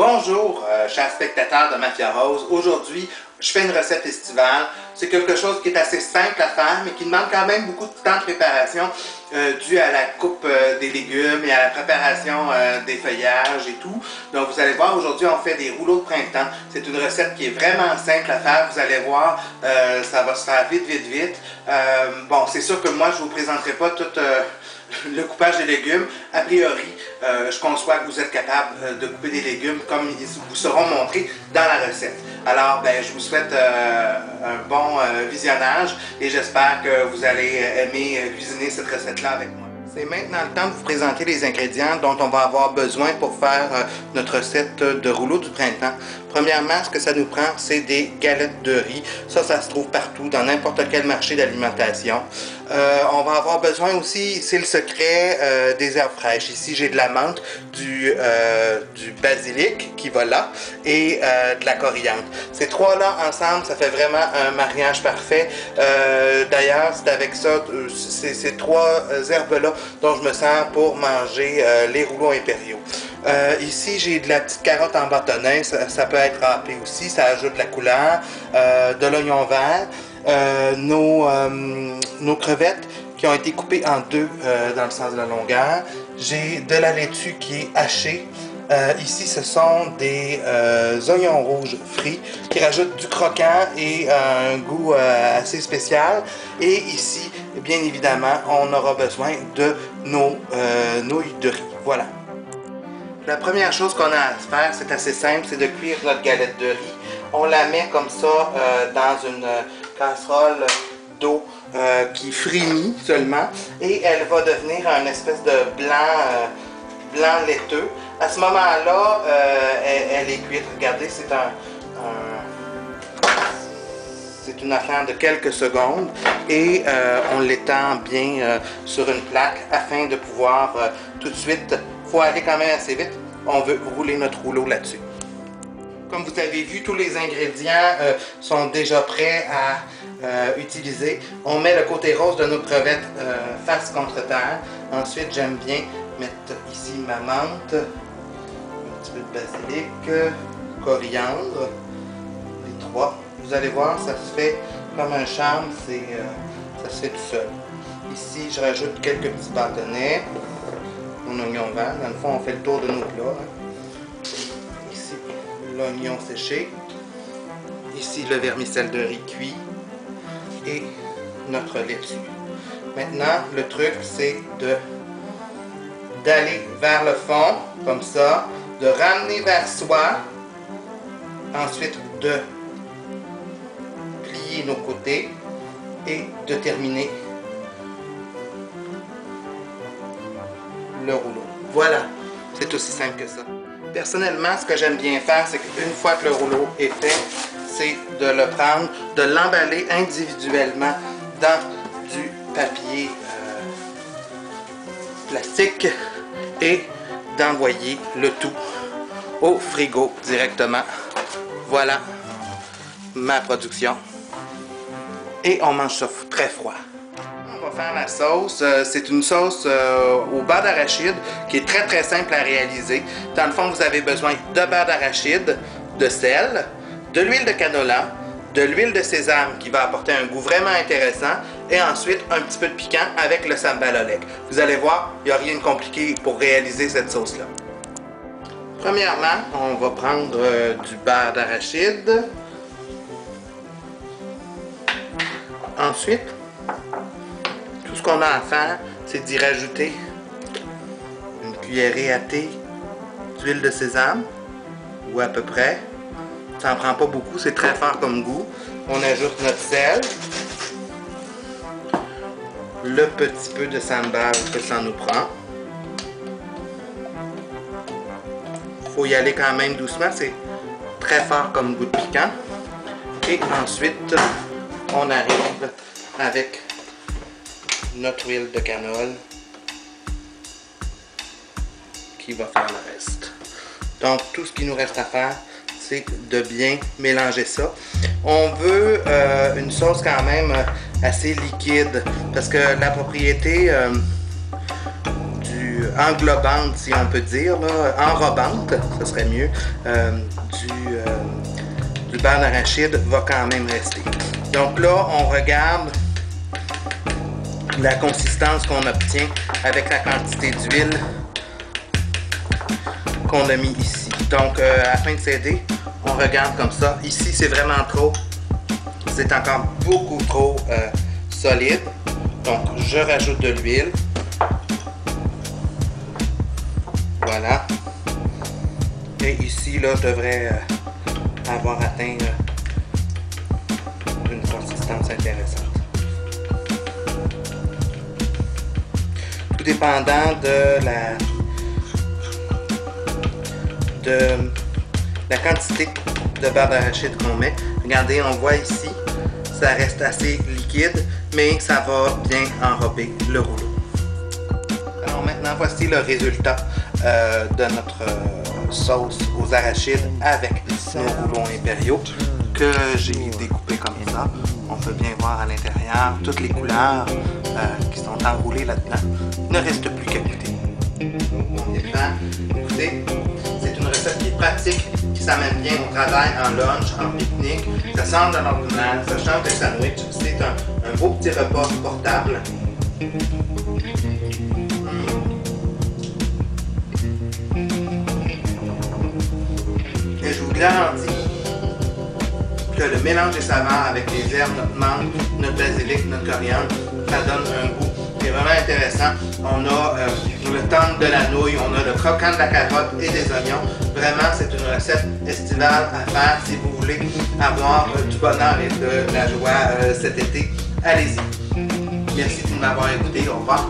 Bonjour, chers spectateurs de Mafia Rose. Aujourd'hui, je fais une recette estivale. C'est quelque chose qui est assez simple à faire, mais qui demande quand même beaucoup de temps de préparation dû à la coupe des légumes et à la préparation des feuillages et tout. Donc vous allez voir, aujourd'hui on fait des rouleaux de printemps. C'est une recette qui est vraiment simple à faire. Vous allez voir, ça va se faire vite. Bon, c'est sûr que moi je ne vous présenterai pas tout le coupage des légumes. A priori, je conçois que vous êtes capable de couper des légumes comme ils vous seront montrés dans la recette. Alors, je vous souhaite un bon visionnage et j'espère que vous allez aimer cuisiner cette recette-là avec moi. C'est maintenant le temps de vous présenter les ingrédients dont on va avoir besoin pour faire notre recette de rouleau du printemps. Premièrement, ce que ça nous prend, c'est des galettes de riz. Ça se trouve partout, dans n'importe quel marché d'alimentation. On va avoir besoin aussi, c'est le secret, des herbes fraîches. Ici, j'ai de la menthe, du basilic qui va là et de la coriandre. Ces trois-là ensemble, ça fait vraiment un mariage parfait. D'ailleurs, c'est avec ça, ces trois herbes-là dont je me sers pour manger les rouleaux impériaux. Ici, j'ai de la petite carotte en bâtonnet, ça peut être râpé aussi, ça ajoute de la couleur, de l'oignon vert, nos crevettes qui ont été coupées en deux dans le sens de la longueur. J'ai de la laitue qui est hachée. Ici, ce sont des oignons rouges frits qui rajoutent du croquant et un goût assez spécial. Et ici, bien évidemment, on aura besoin de nos nouilles de riz. Voilà. La première chose qu'on a à faire, c'est assez simple, c'est de cuire notre galette de riz. On la met comme ça dans une casserole d'eau qui frémit seulement et elle va devenir un espèce de blanc laiteux. À ce moment-là, elle est cuite. Regardez, c'est une affaire de quelques secondes et on l'étend bien sur une plaque afin de pouvoir tout de suite, il faut aller quand même assez vite, on veut rouler notre rouleau là-dessus. Comme vous avez vu, tous les ingrédients sont déjà prêts à utiliser. On met le côté rose de nos crevettes face contre terre. Ensuite, j'aime bien mettre ici ma menthe, un petit peu de basilic, coriandre, les trois. Vous allez voir, ça se fait comme un charme, ça se fait tout seul. Ici, je rajoute quelques petits bâtonnets, mon oignon vert. Dans le fond, on fait le tour de nos plats. Ici, l'oignon séché. Ici, le vermicelle de riz cuit. Et notre laitue. Maintenant, le truc, c'est d'aller vers le fond, comme ça, de ramener vers soi, ensuite de plier nos côtés et de terminer le rouleau. Voilà, c'est aussi simple que ça. Personnellement, ce que j'aime bien faire, c'est qu'une fois que le rouleau est fait, c'est de le prendre, de l'emballer individuellement dans du papier plastique et d'envoyer le tout au frigo directement. Voilà ma production. Et on mange ça très froid. On va faire la sauce. C'est une sauce au beurre d'arachide qui est très simple à réaliser. Dans le fond, vous avez besoin de beurre d'arachide, de sel, de l'huile de canola, de l'huile de sésame qui va apporter un goût vraiment intéressant et ensuite un petit peu de piquant avec le sambal oleg. Vous allez voir, il n'y a rien de compliqué pour réaliser cette sauce-là. Premièrement, on va prendre du beurre d'arachide. Ensuite, tout ce qu'on a à faire, c'est d'y rajouter une cuillerée à thé d'huile de sésame, ou à peu près. Ça n'en prend pas beaucoup, c'est très fort comme goût. On ajoute notre sel, le petit peu de sambal que ça nous prend. Il faut y aller quand même doucement, c'est très fort comme goût de piquant. Et ensuite, on arrive avec notre huile de cannelle qui va faire le reste. Donc, tout ce qu'il nous reste à faire, c'est de bien mélanger ça. On veut une sauce quand même assez liquide parce que la propriété englobante, si on peut dire, là, enrobante, ce serait mieux, du beurre d'arachide va quand même rester. Donc là, on regarde la consistance qu'on obtient avec la quantité d'huile qu'on a mis ici. Donc, afin de s'aider, on regarde comme ça. Ici, c'est vraiment trop. C'est encore beaucoup trop solide. Donc, je rajoute de l'huile. Voilà. Et ici, là, je devrais avoir atteint une consistance intéressante. Tout dépendant de la quantité de beurre d'arachide qu'on met. Regardez, on voit ici, ça reste assez liquide, mais ça va bien enrober le rouleau. Alors maintenant, voici le résultat de notre sauce aux arachides avec nos rouleaux impériaux que j'ai découpés comme ça. On peut bien voir à l'intérieur toutes les couleurs qui sont enroulées là-dedans. Il ne reste plus qu'à goûter. On est prêt. Écoutez, c'est une recette qui est pratique, qui s'amène bien au travail, en lunch, en pique-nique. Ça sort de l'ordinaire, ça change des sandwichs. C'est un beau petit repas portable. Et je vous garantis que le mélange des saveurs avec les herbes, notre menthe, notre basilic, notre coriandre, ça donne un goût qui est vraiment intéressant. On a le tendre de la nouille, on a le croquant de la carotte et des oignons. Vraiment, c'est une recette estivale à faire si vous voulez avoir du bonheur et de la joie cet été. Allez-y. Merci de m'avoir écouté. Au revoir.